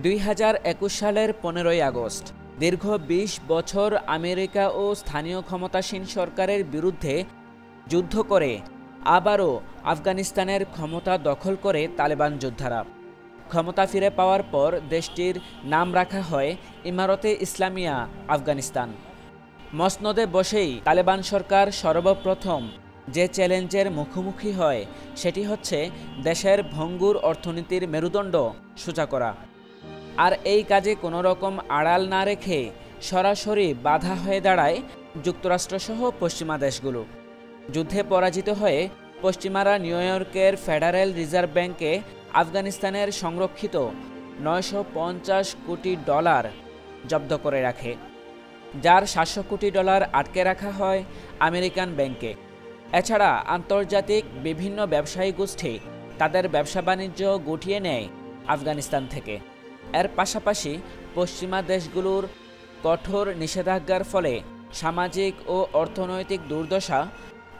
2021 সালের 15ই আগস্ট দীর্ঘ 20 বছর আমেরিকা ও স্থানীয় ক্ষমতাসীন সরকারের বিরুদ্ধে যুদ্ধ করে আবারও আফগানিস্তানের ক্ষমতা দখল করে তালেবান যোদ্ধারা। ক্ষমতা ফিরে পাওয়ার পর দেশটির নাম রাখা হয় ইমারতে ইসলামিয়া আফগানিস্তান। মসনদে বসেই তালেবান সরকার সর্বপ্রথম যে চ্যালেঞ্জের মুখোমুখি হয় সেটি হচ্ছে দেশের ভঙ্গুর অর্থনীতির মেরুদণ্ড সোজা করা। আর এই কাজে কোনো রকম আড়াল না রেখে সরাসরি বাধা হয়ে দাঁড়ায় যুক্তরাষ্ট্রসহ পশ্চিমা দেশগুলো। যুদ্ধে পরাজিত হয়ে পশ্চিমারা নিউ ইয়র্কের ফেডারেল রিজার্ভ ব্যাংকে আফগানিস্তানের সংরক্ষিত $950 কোটি জব্দ করে রাখে, যার $700 কোটি আটকে রাখা হয় আমেরিকান ব্যাংকে। এছাড়া আন্তর্জাতিক বিভিন্ন ব্যবসায়ী গোষ্ঠী তাদের ব্যবসা বাণিজ্য গুটিয়ে নেয় আফগানিস্তান থেকে। এর পাশাপাশি পশ্চিমা দেশগুলোর কঠোর নিষেধাজ্ঞার ফলে সামাজিক ও অর্থনৈতিক দুর্দশা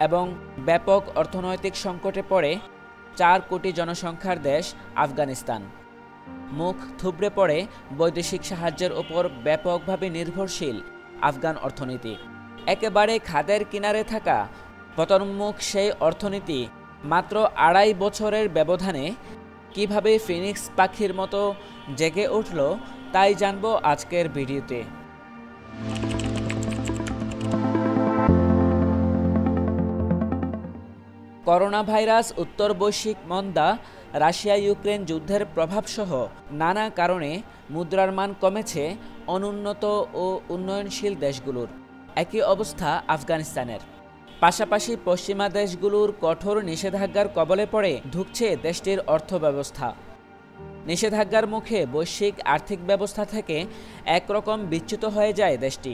এবং ব্যাপক অর্থনৈতিক সংকটে পড়ে 4 কোটি জনসংখ্যার দেশ আফগানিস্তান। মুখ থুবড়ে পড়ে বৈদেশিক সাহায্যের ওপর ব্যাপকভাবে নির্ভরশীল আফগান অর্থনীতি। একেবারে খাদের কিনারে থাকা পতনোন্মুখ সেই অর্থনীতি মাত্র 2.5 বছরের ব্যবধানে কিভাবে ফিনিক্স পাখির মতো জেগে উঠল তাই জানবো আজকের ভিডিওতে। করোনা ভাইরাস, উত্তর বৈশ্বিক মন্দা, রাশিয়া ইউক্রেন যুদ্ধের প্রভাবসহ নানা কারণে মুদ্রার মান কমেছে অনুন্নত ও উন্নয়নশীল দেশগুলোর। একই অবস্থা আফগানিস্তানের। পাশাপাশি পশ্চিমা দেশগুলোর কঠোর নিষেধাজ্ঞার কবলে পড়ে ধুঁকছে দেশটির অর্থব্যবস্থা। নিষেধাজ্ঞার মুখে বৈশ্বিক আর্থিক ব্যবস্থা থেকে একরকম বিচ্যুত হয়ে যায় দেশটি।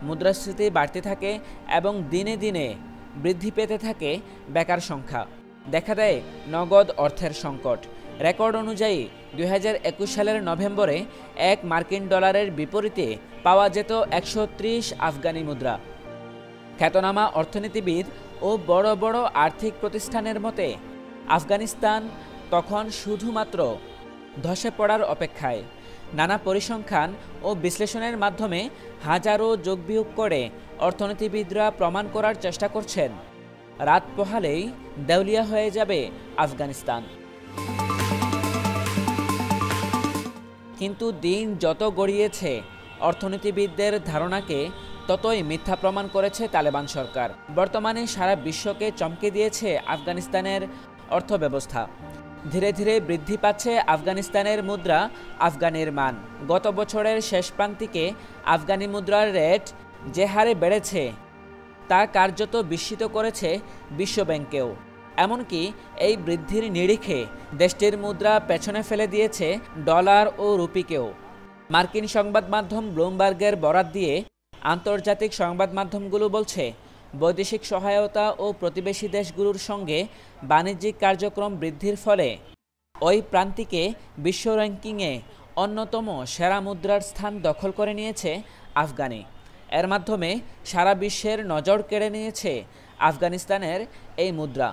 মুদ্রাস্ফীতি বাড়তে থাকে এবং দিনে দিনে বৃদ্ধি পেতে থাকে বেকার সংখ্যা। দেখা দেয় নগদ অর্থের সংকট। রেকর্ড অনুযায়ী 2021 সালের নভেম্বরে $1 মার্কিন বিপরীতে পাওয়া যেত 130 আফগানি মুদ্রা। খ্যাতনামা অর্থনীতিবিদ ও বড় বড় আর্থিক প্রতিষ্ঠানের মতে আফগানিস্তান তখন শুধুমাত্র ধসে পড়ার অপেক্ষায়। নানা পরিসংখ্যান ও বিশ্লেষণের মাধ্যমে হাজারো যোগ বিয়োগ করে অর্থনীতিবিদরা প্রমাণ করার চেষ্টা করছেন রাত পোহালেই দেউলিয়া হয়ে যাবে আফগানিস্তান। কিন্তু দিন যত গড়িয়েছে অর্থনীতিবিদদের ধারণাকে ততই মিথ্যা প্রমাণ করেছে তালেবান সরকার। বর্তমানে সারা বিশ্বকে চমকে দিয়েছে আফগানিস্তানের অর্থব্যবস্থা। ধীরে ধীরে বৃদ্ধি পাচ্ছে আফগানিস্তানের মুদ্রা, আফগানির মান। গত বছরের শেষ প্রান্তিকে আফগানি মুদ্রার রেট যে হারে বেড়েছে তা কার্যত বিস্মিত করেছে বিশ্বব্যাংকেও। এমনকি এই বৃদ্ধির নিরিখে দেশটির মুদ্রা পেছনে ফেলে দিয়েছে ডলার ও রুপিকেও। মার্কিন সংবাদ মাধ্যম ব্লুমবার্গের বরাত দিয়ে আন্তর্জাতিক সংবাদ মাধ্যমগুলো বলছে, বৈদেশিক সহায়তা ও প্রতিবেশী দেশগুলোর সঙ্গে বাণিজ্যিক কার্যক্রম বৃদ্ধির ফলে ওই প্রান্তিকে বিশ্ব র্যাঙ্কিংয়ে অন্যতম সেরা মুদ্রার স্থান দখল করে নিয়েছে আফগানি। এর মাধ্যমে সারা বিশ্বের নজর কেড়ে নিয়েছে আফগানিস্তানের এই মুদ্রা।